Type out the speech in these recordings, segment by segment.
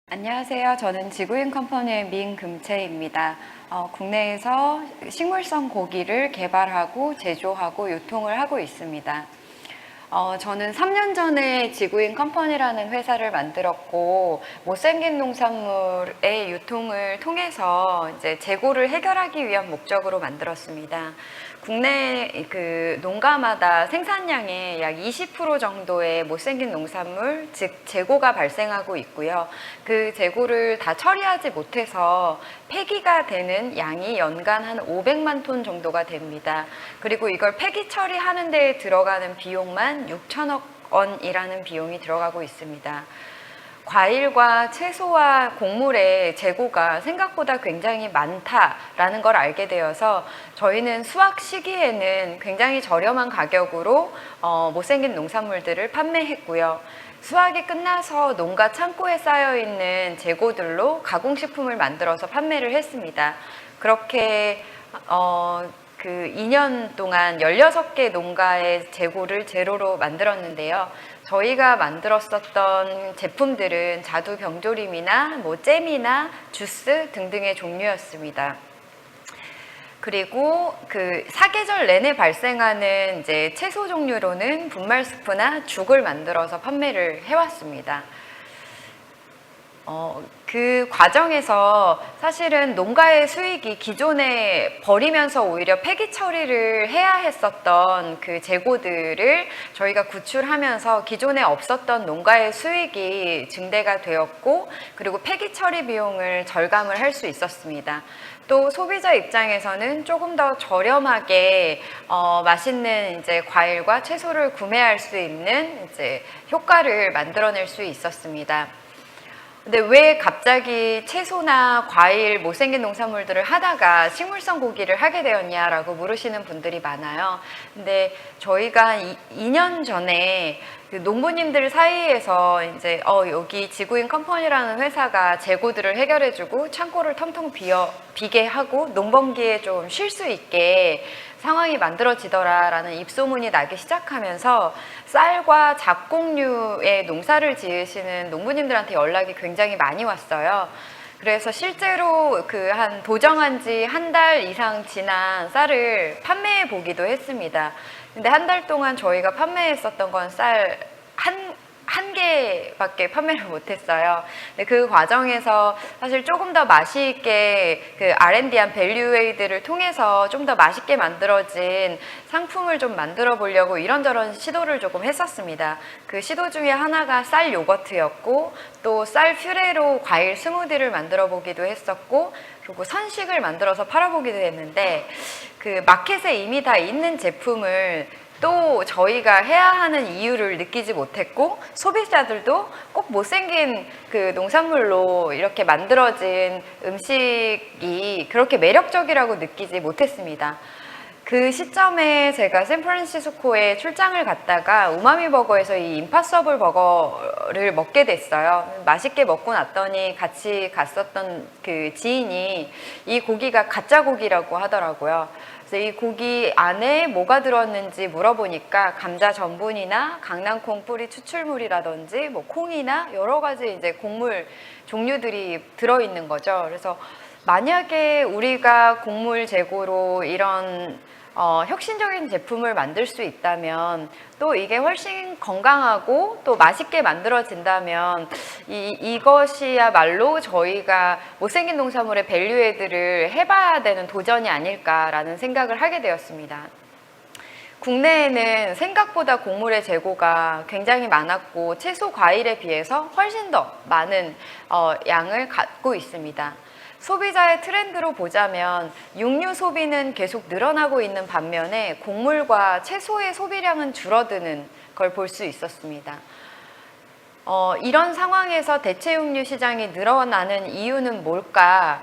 안녕하세요. 저는 지구인 컴퍼니의 민금채입니다. 국내에서 식물성 고기를 개발하고 제조하고 유통을 하고 있습니다. 저는 3년 전에 지구인 컴퍼니라는 회사를 만들었고, 못생긴 농산물의 유통을 통해서 이제 재고를 해결하기 위한 목적으로 만들었습니다. 국내 그 농가마다 생산량의 약 20% 정도의 못생긴 농산물, 즉 재고가 발생하고 있고요. 그 재고를 다 처리하지 못해서 폐기가 되는 양이 연간 한 500만 톤 정도가 됩니다. 그리고 이걸 폐기 처리하는 데 들어가는 비용만 6천억 원이라는 비용이 들어가고 있습니다. 과일과 채소와 곡물의 재고가 생각보다 굉장히 많다라는 걸 알게 되어서 저희는 수확 시기에는 굉장히 저렴한 가격으로 못생긴 농산물들을 판매했고요. 수확이 끝나서 농가 창고에 쌓여있는 재고들로 가공식품을 만들어서 판매를 했습니다. 그렇게 그 2년 동안 16개 농가의 재고를 제로로 만들었는데요. 저희가 만들었었던 제품들은 자두 병조림이나 잼이나 주스 등등의 종류였습니다. 그리고 그 사계절 내내 발생하는 이제 채소 종류로는 분말 스프나 죽을 만들어서 판매를 해왔습니다. 그 과정에서 사실은 농가의 수익이 기존에 버리면서 오히려 폐기 처리를 해야 했었던 그 재고들을 저희가 구출하면서 기존에 없었던 농가의 수익이 증대가 되었고, 그리고 폐기 처리 비용을 절감을 할 수 있었습니다. 또 소비자 입장에서는 조금 더 저렴하게 맛있는 이제 과일과 채소를 구매할 수 있는 이제 효과를 만들어낼 수 있었습니다. 근데 왜 갑자기 채소나 과일, 못생긴 농산물들을 하다가 식물성 고기를 하게 되었냐라고 물으시는 분들이 많아요. 근데 저희가 2년 전에 그 농부님들 사이에서 이제 여기 지구인 컴퍼니라는 회사가 재고들을 해결해주고 창고를 텅텅 비게 하고 농번기에 좀 쉴 수 있게 상황이 만들어지더라라는 입소문이 나기 시작하면서 쌀과 잡곡류의 농사를 지으시는 농부님들한테 연락이 굉장히 많이 왔어요. 그래서 실제로 그 한 도정한 지 한 달 이상 지난 쌀을 판매해 보기도 했습니다. 근데 한 달 동안 저희가 판매했었던 건 쌀 한 개밖에 판매를 못했어요. 근데 그 과정에서 사실 조금 더 맛있게 그 R&D한 밸류웨이드를 통해서 좀 더 맛있게 만들어진 상품을 좀 만들어 보려고 이런저런 시도를 조금 했었습니다. 그 시도 중에 하나가 쌀 요거트였고, 또 쌀 퓨레로 과일 스무디를 만들어 보기도 했었고, 그리고 선식을 만들어서 팔아보기도 했는데, 그 마켓에 이미 다 있는 제품을 또 저희가 해야 하는 이유를 느끼지 못했고, 소비자들도 꼭 못생긴 그 농산물로 이렇게 만들어진 음식이 그렇게 매력적이라고 느끼지 못했습니다. 그 시점에 제가 샌프란시스코에 출장을 갔다가 우마미 버거에서 이 임파서블 버거를 먹게 됐어요. 맛있게 먹고 났더니 같이 갔었던 그 지인이 이 고기가 가짜 고기라고 하더라고요. 그래서 이 고기 안에 뭐가 들었는지 물어보니까 감자 전분이나 강낭콩 뿌리 추출물이라든지 뭐 콩이나 여러 가지 이제 곡물 종류들이 들어있는 거죠. 그래서 만약에 우리가 곡물 재고로 이런 혁신적인 제품을 만들 수 있다면, 또 이게 훨씬 건강하고 또 맛있게 만들어진다면 이것이야말로 저희가 못생긴 농산물의 밸류애드를 해봐야 되는 도전이 아닐까라는 생각을 하게 되었습니다. 국내에는 생각보다 곡물의 재고가 굉장히 많았고, 채소, 과일에 비해서 훨씬 더 많은 양을 갖고 있습니다. 소비자의 트렌드로 보자면 육류 소비는 계속 늘어나고 있는 반면에 곡물과 채소의 소비량은 줄어드는 걸 볼 수 있었습니다. 이런 상황에서 대체 육류 시장이 늘어나는 이유는 뭘까?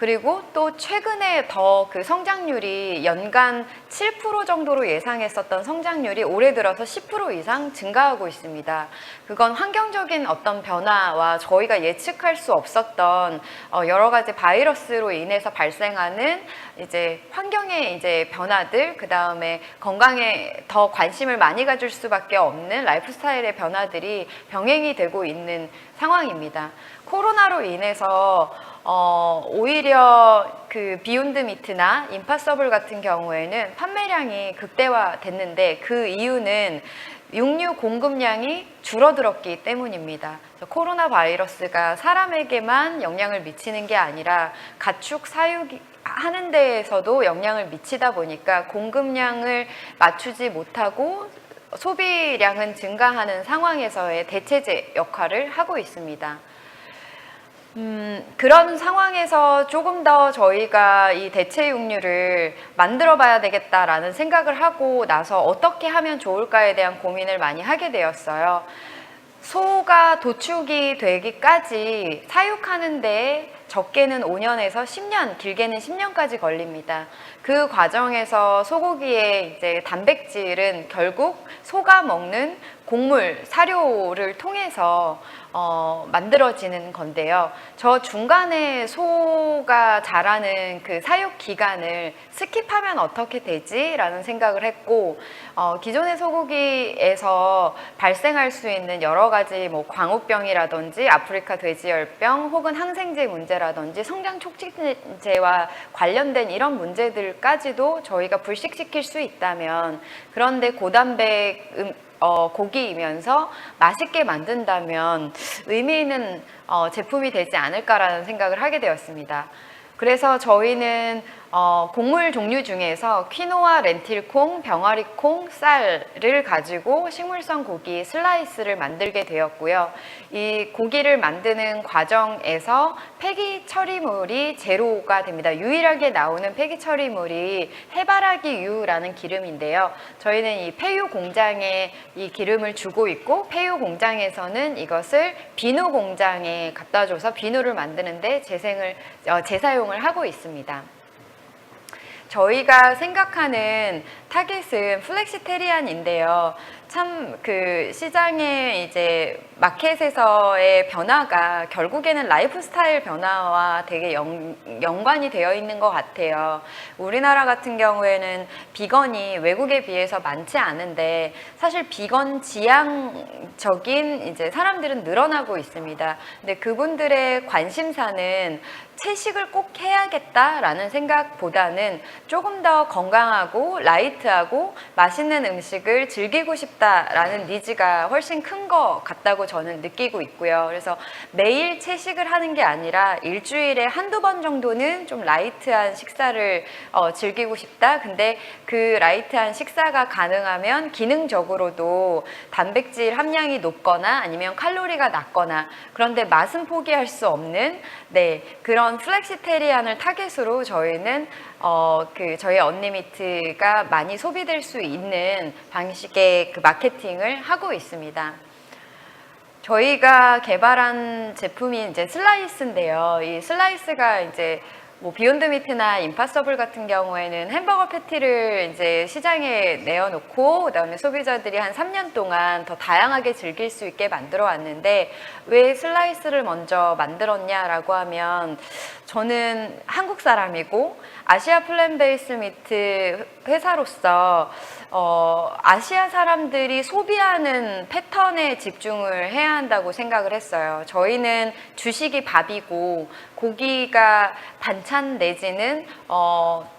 그리고 또 최근에 더 그 성장률이 연간 7% 정도로 예상했었던 성장률이 올해 들어서 10% 이상 증가하고 있습니다. 그건 환경적인 어떤 변화와 저희가 예측할 수 없었던 여러 가지 바이러스로 인해서 발생하는 이제 환경의 이제 변화들, 그 다음에 건강에 더 관심을 많이 가질 수밖에 없는 라이프 스타일의 변화들이 병행이 되고 있는 상황입니다. 코로나로 인해서 오히려 그 비욘드 미트나 임파서블 같은 경우에는 판매량이 극대화됐는데 그 이유는 육류 공급량이 줄어들었기 때문입니다. 코로나 바이러스가 사람에게만 영향을 미치는 게 아니라 가축 사육하는 데에서도 영향을 미치다 보니까 공급량을 맞추지 못하고 소비량은 증가하는 상황에서의 대체제 역할을 하고 있습니다. 그런 상황에서 조금 더 저희가 이 대체 육류를 만들어 봐야 되겠다라는 생각을 하고 나서 어떻게 하면 좋을까에 대한 고민을 많이 하게 되었어요. 소가 도축이 되기까지 사육하는데 적게는 5년에서 10년, 길게는 10년까지 걸립니다. 그 과정에서 소고기의 이제 단백질은 결국 소가 먹는 곡물, 사료를 통해서 만들어지는 건데요. 저 중간에 소가 자라는 그 사육 기간을 스킵하면 어떻게 되지? 라는 생각을 했고, 기존의 소고기에서 발생할 수 있는 여러 가지 뭐 광우병이라든지 아프리카 돼지열병 혹은 항생제 문제라든지 성장 촉진제와 관련된 이런 문제들까지도 저희가 불식시킬 수 있다면, 그런데 고단백 고기이면서 맛있게 만든다면 의미 있는 제품이 되지 않을까라는 생각을 하게 되었습니다. 그래서 저희는 곡물 종류 중에서 퀴노아, 렌틸콩, 병아리콩, 쌀을 가지고 식물성 고기 슬라이스를 만들게 되었고요. 이 고기를 만드는 과정에서 폐기 처리물이 제로가 됩니다. 유일하게 나오는 폐기 처리물이 해바라기유라는 기름인데요. 저희는 이 폐유 공장에 이 기름을 주고 있고, 폐유 공장에서는 이것을 비누 공장에 갖다 줘서 비누를 만드는데 재사용을 하고 있습니다. 저희가 생각하는 타겟은 플렉시테리안인데요. 참 그 시장의 이제 마켓에서의 변화가 결국에는 라이프 스타일 변화와 되게 연관이 되어 있는 것 같아요. 우리나라 같은 경우에는 비건이 외국에 비해서 많지 않은데 사실 비건 지향적인 이제 사람들은 늘어나고 있습니다. 근데 그분들의 관심사는 채식을 꼭 해야겠다라는 생각보다는 조금 더 건강하고 라이트하고 맛있는 음식을 즐기고 싶다라는 니즈가 훨씬 큰 것 같다고 저는 느끼고 있고요. 그래서 매일 채식을 하는 게 아니라 일주일에 한두 번 정도는 좀 라이트한 식사를 즐기고 싶다. 근데 그 라이트한 식사가 가능하면 기능적으로도 단백질 함량이 높거나 아니면 칼로리가 낮거나, 그런데 맛은 포기할 수 없는 그런 플렉시테리안을 타겟으로 저희는 저희 언리미트가 많이 소비될 수 있는 방식의 그 마케팅을 하고 있습니다. 저희가 개발한 제품이 이제 슬라이스인데요. 이 슬라이스가 이제 뭐 비욘드 미트나 임파서블 같은 경우에는 햄버거 패티를 이제 시장에 내어놓고 그다음에 소비자들이 한 3년 동안 더 다양하게 즐길 수 있게 만들어 왔는데, 왜 슬라이스를 먼저 만들었냐라고 하면, 저는 한국 사람이고 아시아 플랜베이스 미트 회사로서 아시아 사람들이 소비하는 패턴에 집중을 해야 한다고 생각을 했어요. 저희는 주식이 밥이고 고기가 반찬 내지는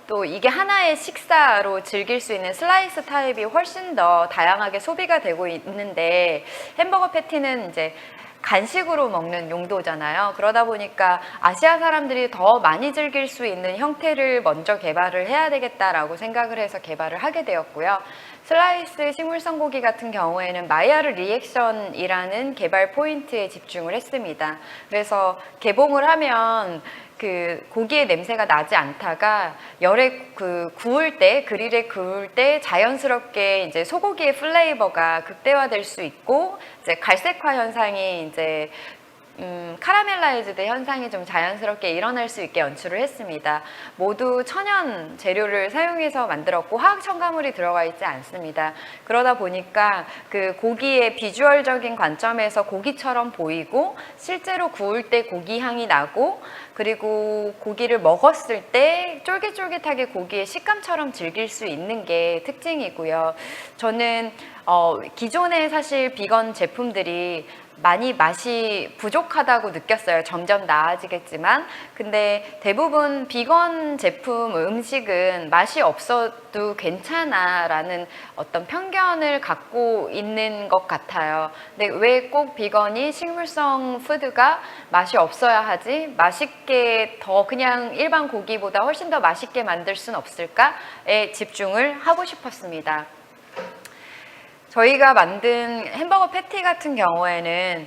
또 이게 하나의 식사로 즐길 수 있는 슬라이스 타입이 훨씬 더 다양하게 소비가 되고 있는데, 햄버거 패티는 이제 간식으로 먹는 용도잖아요. 그러다 보니까 아시아 사람들이 더 많이 즐길 수 있는 형태를 먼저 개발을 해야 되겠다라고 생각을 해서 개발을 하게 되었고요. 슬라이스 식물성 고기 같은 경우에는 마이야르 리액션이라는 개발 포인트에 집중을 했습니다. 그래서 개봉을 하면 그 고기의 냄새가 나지 않다가 열에 구울 때, 그릴에 구울 때 자연스럽게 이제 소고기의 플레이버가 극대화될 수 있고, 이제 갈색화 현상이 이제 카라멜라이즈드 현상이 좀 자연스럽게 일어날 수 있게 연출을 했습니다. 모두 천연 재료를 사용해서 만들었고 화학 첨가물이 들어가 있지 않습니다. 그러다 보니까 그 고기의 비주얼적인 관점에서 고기처럼 보이고 실제로 구울 때 고기 향이 나고 그리고 고기를 먹었을 때 쫄깃쫄깃하게 고기의 식감처럼 즐길 수 있는 게 특징이고요. 저는 기존에 사실 비건 제품들이 많이 맛이 부족하다고 느꼈어요. 점점 나아지겠지만. 근데 대부분 비건 제품 음식은 맛이 없어도 괜찮아 라는 어떤 편견을 갖고 있는 것 같아요. 근데 왜 꼭 비건이 식물성 푸드가 맛이 없어야 하지? 맛있게 더 그냥 일반 고기보다 훨씬 더 맛있게 만들 순 없을까에 집중을 하고 싶었습니다. 저희가 만든 햄버거 패티 같은 경우에는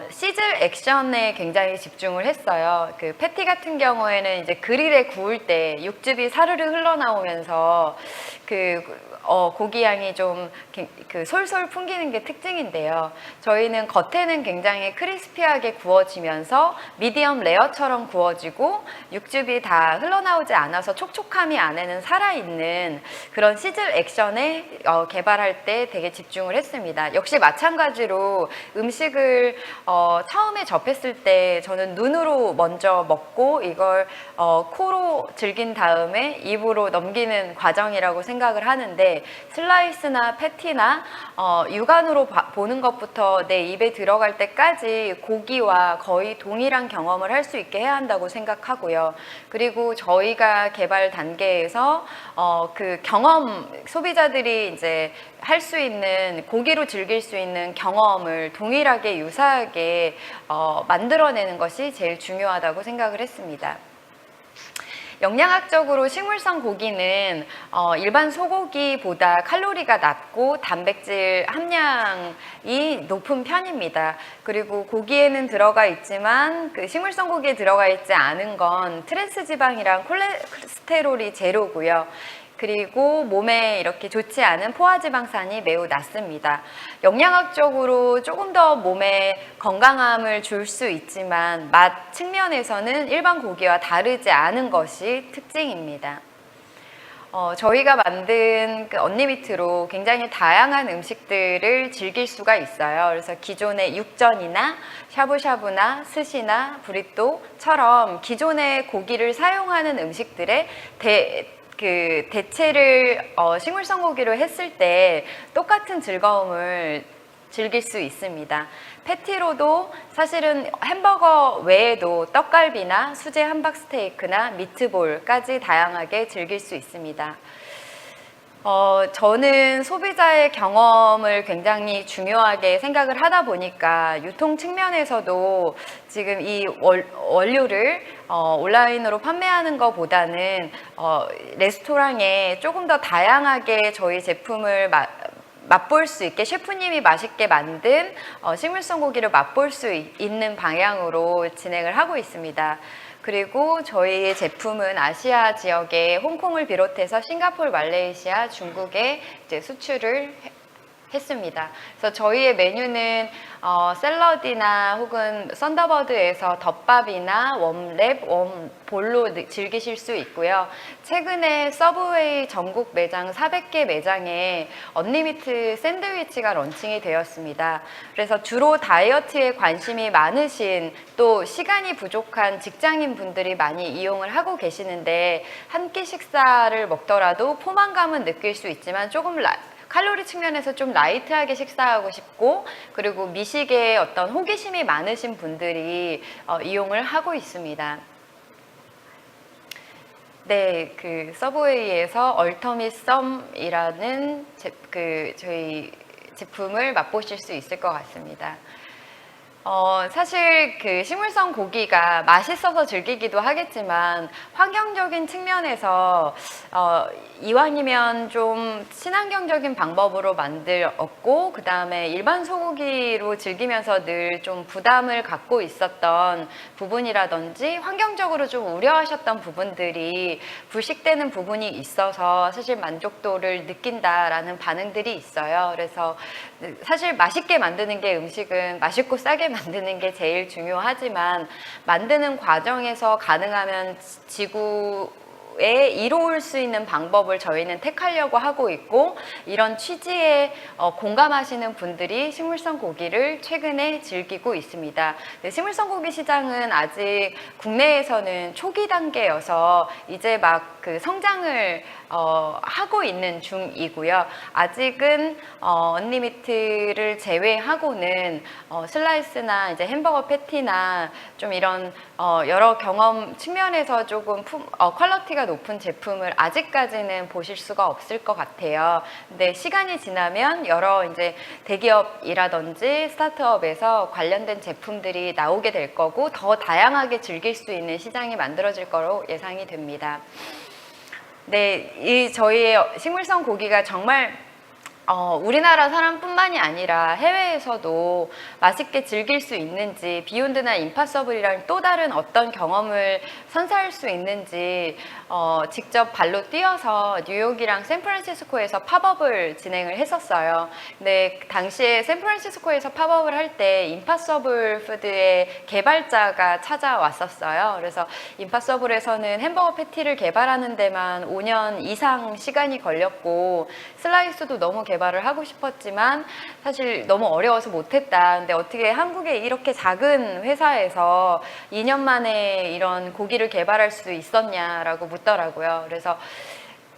시즐 액션에 굉장히 집중을 했어요. 그 패티 같은 경우에는 이제 그릴에 구울 때 육즙이 사르르 흘러나오면서 고기 향이 좀 솔솔 풍기는 게 특징인데요. 저희는 겉에는 굉장히 크리스피하게 구워지면서 미디엄 레어처럼 구워지고 육즙이 다 흘러나오지 않아서 촉촉함이 안에는 살아있는 그런 시즐 액션에 개발할 때 되게 집중을 했습니다. 역시 마찬가지로 음식을 처음에 접했을 때 저는 눈으로 먼저 먹고 이걸 코로 즐긴 다음에 입으로 넘기는 과정이라고 생각을 하는데 슬라이스나 패티나 육안으로 보는 것부터 내 입에 들어갈 때까지 고기와 거의 동일한 경험을 할 수 있게 해야 한다고 생각하고요. 그리고 저희가 개발 단계에서 그 경험 소비자들이 이제 할 수 있는 고기로 즐길 수 있는 경험을 동일하게 유사하게 만들어내는 것이 제일 중요하다고 생각을 했습니다. 영양학적으로 식물성 고기는 일반 소고기보다 칼로리가 낮고 단백질 함량이 높은 편입니다. 그리고 고기에는 들어가 있지만 그 식물성 고기에 들어가 있지 않은 건 트랜스 지방이랑 콜레스테롤이 제로고요. 그리고 몸에 이렇게 좋지 않은 포화지방산이 매우 낮습니다. 영양학적으로 조금 더 몸에 건강함을 줄 수 있지만 맛 측면에서는 일반 고기와 다르지 않은 것이 특징입니다. 저희가 만든 그 언리미트로 굉장히 다양한 음식들을 즐길 수가 있어요. 그래서 기존의 육전이나 샤브샤브나 스시나 브리또처럼 기존의 고기를 사용하는 음식들의 대체를 식물성 고기로 했을 때 똑같은 즐거움을 즐길 수 있습니다. 패티로도 사실은 햄버거 외에도 떡갈비나 수제 함박스테이크나 미트볼까지 다양하게 즐길 수 있습니다. 저는 소비자의 경험을 굉장히 중요하게 생각을 하다 보니까 유통 측면에서도 지금 이 원료를 온라인으로 판매하는 것보다는 레스토랑에 조금 더 다양하게 저희 제품을 맛볼 수 있게 셰프님이 맛있게 만든 식물성 고기를 맛볼 수 있는 방향으로 진행을 하고 있습니다. 그리고 저희의 제품은 아시아 지역에 홍콩을 비롯해서 싱가포르, 말레이시아, 중국에 이제 수출을 했습니다. 그래서 저희의 메뉴는 샐러디나 혹은 썬더버드에서 덮밥이나 웜랩, 웜볼로 즐기실 수 있고요. 최근에 서브웨이 전국 매장 400개 매장에 언리미트 샌드위치가 런칭이 되었습니다. 그래서 주로 다이어트에 관심이 많으신 또 시간이 부족한 직장인 분들이 많이 이용을 하고 계시는데 한 끼 식사를 먹더라도 포만감은 느낄 수 있지만 조금 칼로리 측면에서 좀 라이트하게 식사하고 싶고 그리고 미식에 어떤 호기심이 많으신 분들이 이용을 하고 있습니다. 네, 그 서브웨이에서 얼터밋 썸이라는 저희 제품을 맛보실 수 있을 것 같습니다. 사실 그 식물성 고기가 맛있어서 즐기기도 하겠지만 환경적인 측면에서 이왕이면 좀 친환경적인 방법으로 만들었고 그 다음에 일반 소고기로 즐기면서 늘 좀 부담을 갖고 있었던 부분이라든지 환경적으로 좀 우려하셨던 부분들이 불식되는 부분이 있어서 사실 만족도를 느낀다라는 반응들이 있어요. 그래서 사실 맛있게 만드는 게 음식은 맛있고 싸게 쉽게 만드는 게 제일 중요하지만 만드는 과정에서 가능하면 지구에 이로울 수 있는 방법을 저희는 택하려고 하고 있고, 이런 취지에 공감하시는 분들이 식물성 고기를 최근에 즐기고 있습니다. 네, 식물성 고기 시장은 아직 국내에서는 초기 단계여서 이제 막 그 성장을 하고 있는 중이고요. 아직은 언리미트를 제외하고는 슬라이스나 이제 햄버거 패티나 좀 이런 여러 경험 측면에서 조금 퀄리티가 높은 제품을 아직까지는 보실 수가 없을 것 같아요. 근데 시간이 지나면 여러 이제 대기업이라든지 스타트업에서 관련된 제품들이 나오게 될 거고, 더 다양하게 즐길 수 있는 시장이 만들어질 거로 예상이 됩니다. 네, 이 저희의 식물성 고기가 정말 우리나라 사람뿐만이 아니라 해외에서도 맛있게 즐길 수 있는지, 비욘드나 임파서블이랑 또 다른 어떤 경험을 선사할 수 있는지 직접 발로 뛰어서 뉴욕이랑 샌프란시스코에서 팝업을 진행을 했었어요. 근데 당시에 샌프란시스코에서 팝업을 할 때 임파서블 푸드의 개발자가 찾아왔었어요. 그래서 임파서블에서는 햄버거 패티를 개발하는 데만 5년 이상 시간이 걸렸고, 슬라이스도 너무 개발을 하고 싶었지만 사실 너무 어려워서 못했다. 근데 어떻게 한국에 이렇게 작은 회사에서 2년 만에 이런 고기를 개발할 수 있었냐라고 묻더라고요. 그래서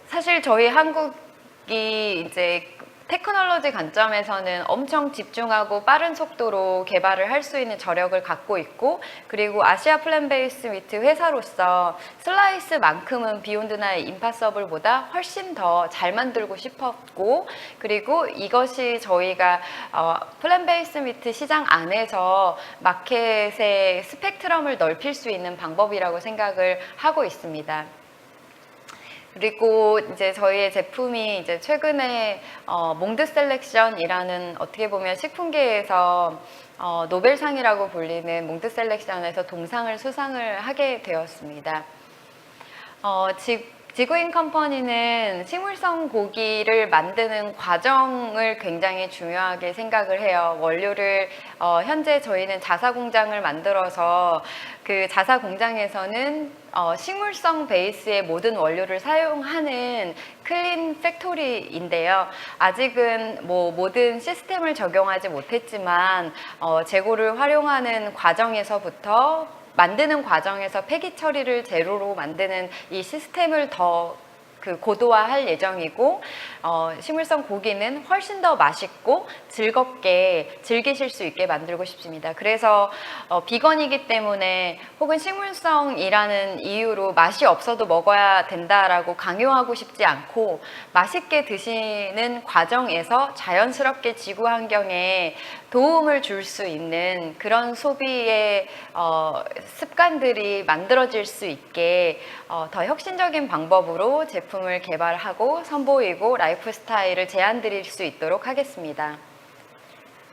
사실 저희 한국이 이제 테크놀로지 관점에서는 엄청 집중하고 빠른 속도로 개발을 할 수 있는 저력을 갖고 있고, 그리고 아시아 플랜베이스 미트 회사로서 슬라이스만큼은 비욘드나 임파서블보다 훨씬 더 잘 만들고 싶었고, 그리고 이것이 저희가 플랜베이스 미트 시장 안에서 마켓의 스펙트럼을 넓힐 수 있는 방법이라고 생각을 하고 있습니다. 그리고 이제 저희의 제품이 이제 최근에 몽드 셀렉션이라는, 어떻게 보면 식품계에서 노벨상이라고 불리는 몽드 셀렉션에서 동상을 수상을 하게 되었습니다. 지구인 컴퍼니는 식물성 고기를 만드는 과정을 굉장히 중요하게 생각을 해요. 원료를 현재 저희는 자사 공장을 만들어서 그 자사 공장에서는 식물성 베이스의 모든 원료를 사용하는 클린 팩토리인데요. 아직은 뭐 모든 시스템을 적용하지 못했지만 재고를 활용하는 과정에서부터 만드는 과정에서 폐기 처리를 제로로 만드는 이 시스템을 더 고도화할 예정이고, 식물성 고기는 훨씬 더 맛있고 즐겁게 즐기실 수 있게 만들고 싶습니다. 그래서 비건이기 때문에 혹은 식물성이라는 이유로 맛이 없어도 먹어야 된다라고 강요하고 싶지 않고, 맛있게 드시는 과정에서 자연스럽게 지구 환경에 도움을 줄 수 있는 그런 소비의 습관들이 만들어질 수 있게 더 혁신적인 방법으로 제품을 개발하고 선보이고 라이프 스타일을 제안 드릴 수 있도록 하겠습니다.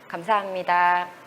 감사합니다.